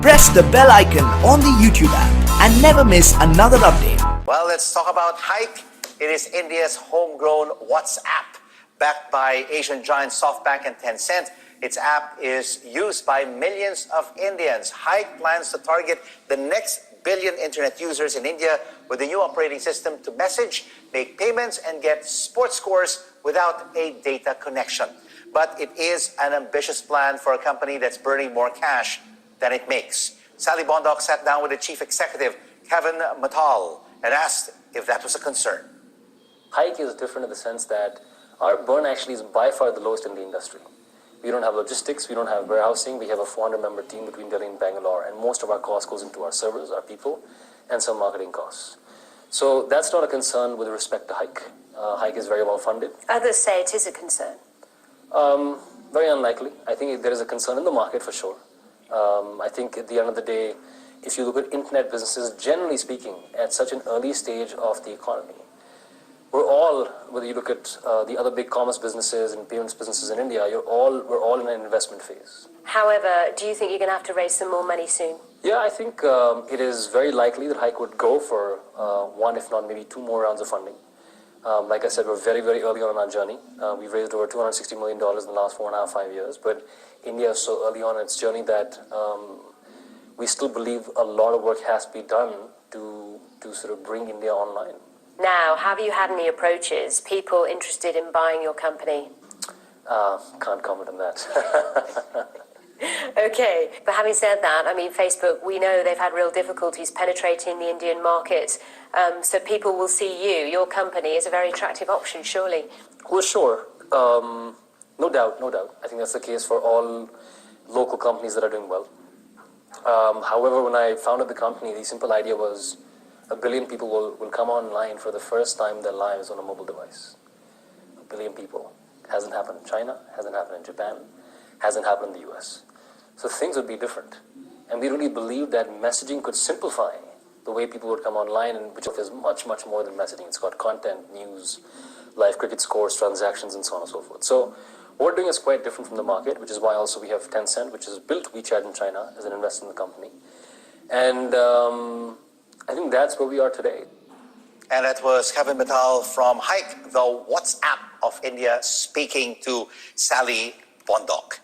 press the bell icon on the YouTube app and never miss another update. Well, let's talk about Hike. It is India's homegrown WhatsApp, backed by Asian giants SoftBank and Tencent. Its app is used by millions of Indians. Hike plans to target the next billion internet users in India with a new operating system to message, make payments, and get sports scores without a data connection. But it is an ambitious plan for a company that's burning more cash than it makes. Sally Bondoc sat down with the chief executive, Kevin Mattal, and asked if that was a concern. Hike is different in the sense that our burn actually is by far the lowest in the industry. We don't have logistics, we don't have warehousing, we have a 400-member team between Delhi and Bangalore, and most of our cost goes into our servers, our people, and some marketing costs. So that's not a concern with respect to Hike. Hike is very well funded. Others say it is a concern. Very unlikely. I think there is a concern in the market for sure. I think at the end of the day, if you look at internet businesses, generally speaking, at such an early stage of the economy, we're all, whether you look at the other big commerce businesses and payments businesses in India, we're all in an investment phase. However, do you think you're going to have to raise some more money soon? Yeah, I think it is very likely that Hike would go for one, if not maybe two more rounds of funding. Like I said, we're very, very early on in our journey. We've raised over $260 million in the last 4.5, 5 years. But India is so early on in its journey that we still believe a lot of work has to be done to sort of bring India online. Now, have you had any approaches, people interested in buying your company? Can't comment on that. Okay, but having said that, I mean, Facebook, we know they've had real difficulties penetrating the Indian market, so people will see you, your company, as a very attractive option, surely. Well, sure. No doubt, no doubt. I think that's the case for all local companies that are doing well. However, when I founded the company, the simple idea was 1 billion people will come online for the first time in their lives on a mobile device. 1 billion people. Hasn't happened in China, hasn't happened in Japan, hasn't happened in the US. So things would be different. And we really believe that messaging could simplify the way people would come online, and which is much, much more than messaging. It's got content, news, live cricket scores, transactions, and so on and so forth. So what we're doing is quite different from the market, which is why also we have Tencent, which has built WeChat in China as an investor in the company. And I think that's where we are today. And that was Kevin Mattal from Hike, the WhatsApp of India, speaking to Sally Bondoc.